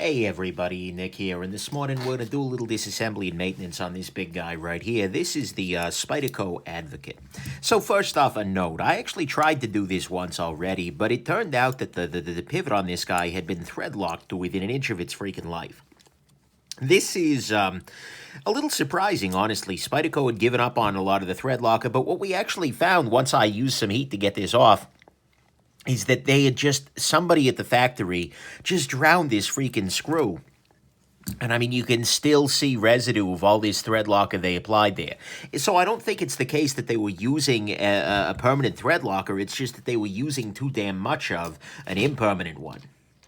Hey everybody, Nick here, and this morning we're going to do a little disassembly and maintenance on this big guy right here. This is the Spyderco Advocate. So first off, a note. I actually tried to do this once already, but it turned out that the pivot on this guy had been thread locked to within an inch of its freaking life. This is a little surprising, honestly. Spyderco had given up on a lot of the thread locker, but what we actually found once I used some heat to get this off is that they had somebody at the factory just drowned this freaking screw. And I mean, you can still see residue of all this thread locker they applied there. So I don't think it's the case that they were using a permanent thread locker. It's just that they were using too damn much of an impermanent one.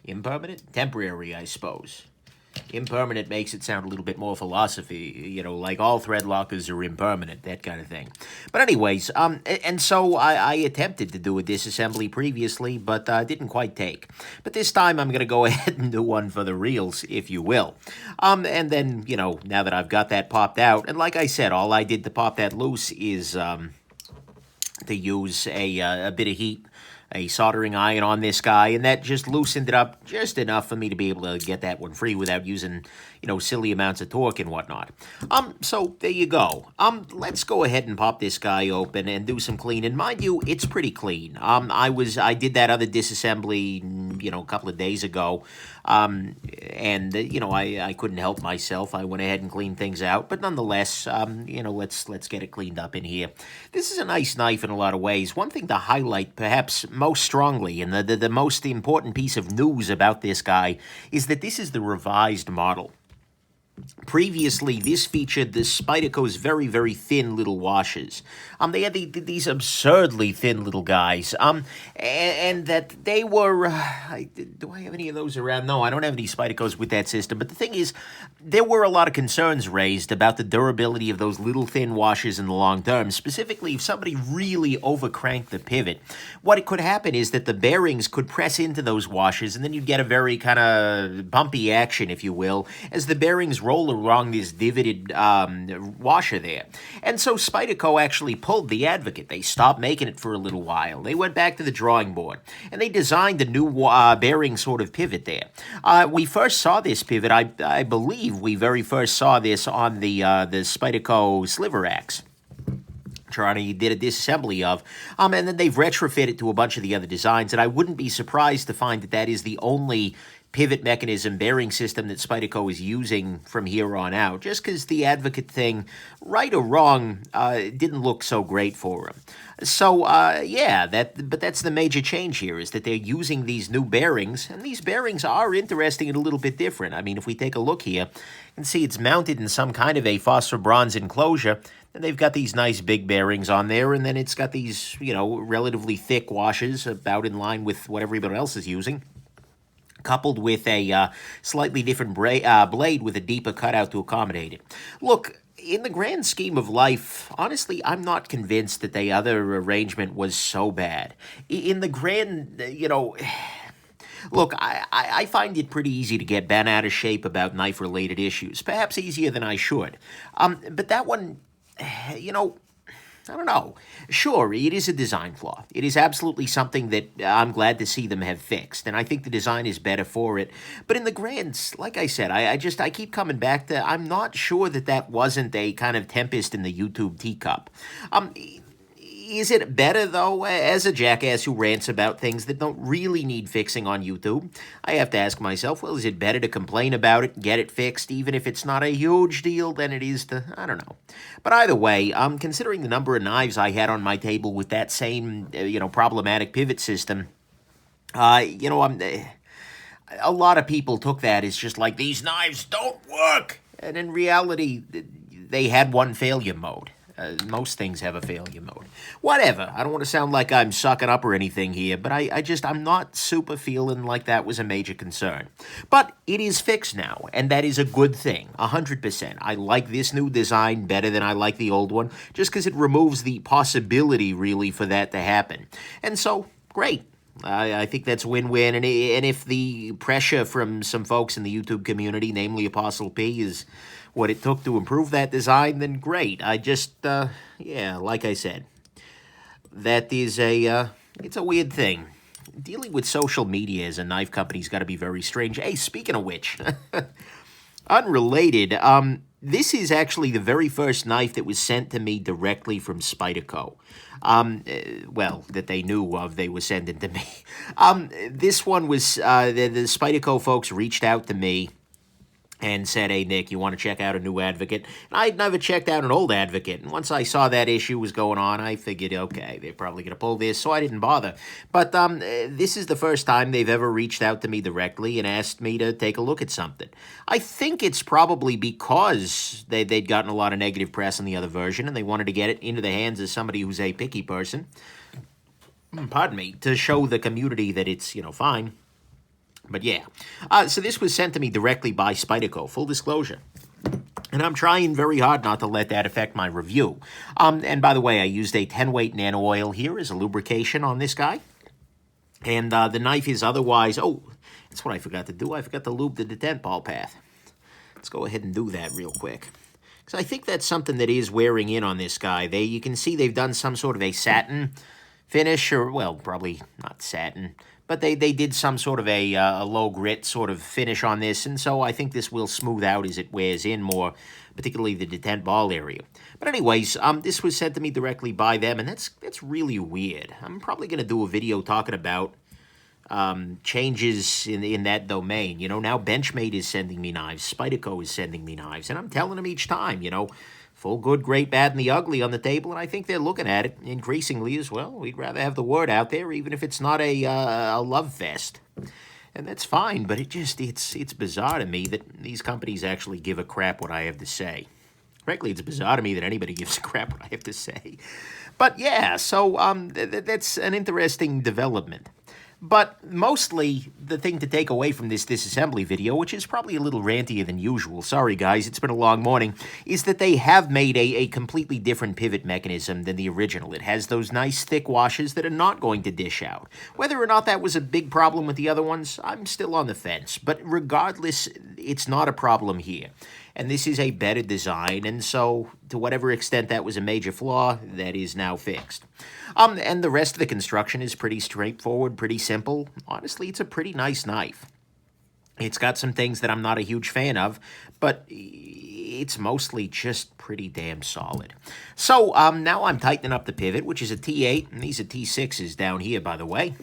Impermanent? Temporary, I suppose. Impermanent makes it sound a little bit more philosophy, you know, like all thread lockers are impermanent, that kind of thing. But anyways, and so I attempted to do a disassembly previously, but didn't quite take. But this time I'm going to go ahead and do one for the reals, if you will. And then, you know, now that I've got that popped out, and like I said, all I did to pop that loose is to use a bit of heat, a soldering iron on this guy, and that just loosened it up just enough for me to be able to get that one free without using, you know, silly amounts of torque and whatnot. So there you go. Let's go ahead and pop this guy open and do some cleaning. Mind you, it's pretty clean. I did that other disassembly, you know, a couple of days ago, and you know, I couldn't help myself. I went ahead and cleaned things out, but nonetheless, you know, let's get it cleaned up in here. This is a nice knife in a lot of ways. One thing to highlight, perhaps most strongly, and the most important piece of news about this guy is that this is the revised model. Previously, this featured the Spyderco's very, very thin little washers. They had these absurdly thin little guys, and that they were... do I have any of those around? No, I don't have any Spyderco's with that system, but the thing is, there were a lot of concerns raised about the durability of those little thin washers in the long term. Specifically, if somebody really overcranked the pivot, what it could happen is that the bearings could press into those washers, and then you'd get a very kind of bumpy action, if you will, as the bearings roll along this divoted washer there. And so Spyderco actually pulled the Advocate. They stopped making it for a little while. They went back to the drawing board, and they designed a new bearing sort of pivot there. We first saw this pivot, I believe we very first saw this on the Spyderco sliver axe. Charlie did a disassembly of, and then they've retrofitted to a bunch of the other designs, and I wouldn't be surprised to find that that is the only pivot mechanism bearing system that Spyderco is using from here on out, just because the Advocate thing, right or wrong, didn't look so great for him. So, yeah, but that's the major change here, is that they're using these new bearings, and these bearings are interesting and a little bit different. I mean, if we take a look here, you can see it's mounted in some kind of a phosphor bronze enclosure, and they've got these nice big bearings on there, and then it's got these, you know, relatively thick washers about in line with what everybody else is using, coupled with a slightly different blade with a deeper cutout to accommodate it. Look, in the grand scheme of life, honestly, I'm not convinced that the other arrangement was so bad. In the grand, you know... Look, I find it pretty easy to get bent out of shape about knife-related issues, perhaps easier than I should. But that one, you know... I don't know. Sure, it is a design flaw. It is absolutely something that I'm glad to see them have fixed, and I think the design is better for it. But in the grand, like I said, I keep coming back to, I'm not sure that that wasn't a kind of tempest in the YouTube teacup. Is it better, though, as a jackass who rants about things that don't really need fixing on YouTube? I have to ask myself, well, is it better to complain about it, get it fixed, even if it's not a huge deal, than it is to, I don't know. But either way, considering the number of knives I had on my table with that same, you know, problematic pivot system, you know, a lot of people took that as just like, these knives don't work! And in reality, they had one failure mode. Most things have a failure mode. Whatever. I don't want to sound like I'm sucking up or anything here, but I'm not super feeling like that was a major concern. But it is fixed now, and that is a good thing, 100%. I like this new design better than I like the old one, just because it removes the possibility, really, for that to happen. And so, great. I think that's win-win, and if the pressure from some folks in the YouTube community, namely Apostle P, is what it took to improve that design, then great. Yeah, like I said, that is it's a weird thing. dealing with social media as a knife company's got to be very strange. Hey, speaking of which, unrelated, this is actually the very first knife that was sent to me directly from Spyderco. Well, that they knew of, they were sending to me. This one was, the Spyderco folks reached out to me and said, hey, Nick, you want to check out a new Advocate? And I'd never checked out an old Advocate. And once I saw that issue was going on, I figured, okay, they're probably going to pull this, so I didn't bother. But this is the first time they've ever reached out to me directly and asked me to take a look at something. I think it's probably because they'd gotten a lot of negative press on the other version, and they wanted to get it into the hands of somebody who's a picky person, pardon me, to show the community that it's, fine. But yeah, so this was sent to me directly by Spyderco, full disclosure. And I'm trying very hard not to let that affect my review. And by the way, I used a 10-weight nano oil here as a lubrication on this guy. And the knife is otherwise, oh, that's what I forgot to do. I forgot to lube the detent ball path. Let's go ahead and do that real quick. Because I think that's something that is wearing in on this guy. You can see they've done some sort of a satin finish, or, well, probably not satin, but they did some sort of a low grit sort of finish on this, and so I think this will smooth out as it wears in more, particularly the detent ball area. But anyways, this was sent to me directly by them, and that's really weird. I'm probably going to do a video talking about changes in that domain. Now Benchmade is sending me knives, Spyderco is sending me knives, and I'm telling them each time, full good, great, bad, and the ugly on the table, and I think they're looking at it increasingly as well. We'd rather have the word out there, even if it's not a love fest. And that's fine, but it's bizarre to me that these companies actually give a crap what I have to say. Frankly, it's bizarre to me that anybody gives a crap what I have to say. But yeah, so that's an interesting development. But mostly, the thing to take away from this disassembly video, which is probably a little rantier than usual, sorry guys, it's been a long morning, is that they have made a completely different pivot mechanism than the original. It has those nice thick washes that are not going to dish out. Whether or not that was a big problem with the other ones, I'm still on the fence. But regardless, it's not a problem here. And this is a better design, and so to whatever extent that was a major flaw, that is now fixed. And the rest of the construction is pretty straightforward, pretty simple. Honestly, it's a pretty nice knife. It's got some things that I'm not a huge fan of, but it's mostly just pretty damn solid. So now I'm tightening up the pivot, which is a T8, and these are T6s down here, by the way.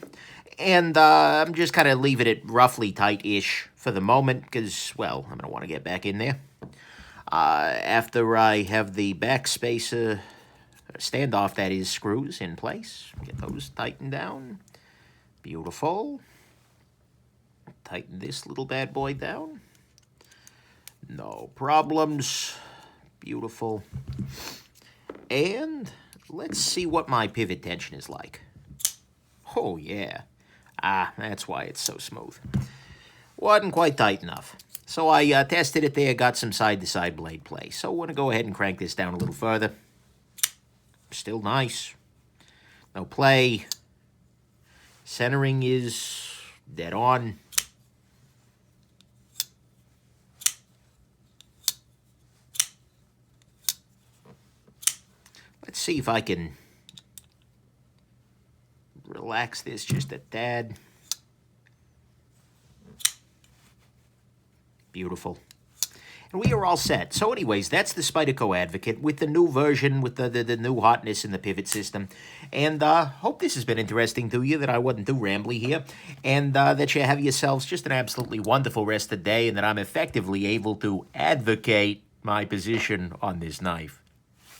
And I'm just kind of leaving it roughly tight-ish for the moment, because, well, I'm going to want to get back in there. After I have the back spacer standoff, that is, screws in place, get those tightened down. Beautiful. Tighten this little bad boy down. No problems. Beautiful. And let's see what my pivot tension is like. Oh, yeah. That's why it's so smooth. Wasn't quite tight enough. So I tested it there, got some side-to-side blade play. So I want to go ahead and crank this down a little further. Still nice. No play. Centering is dead on. Let's see if I can relax this just a tad. Beautiful. And we are all set. So anyways, that's the Spyderco Advocate with the new version, with the new hotness in the pivot system. And hope this has been interesting to you, that I wasn't too rambly here. And that you have yourselves just an absolutely wonderful rest of the day, and that I'm effectively able to advocate my position on this knife.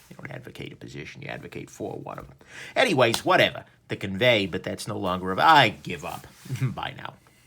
You don't advocate a position, you advocate for one of them. Anyways, whatever. To convey, but that's no longer I give up. Bye now.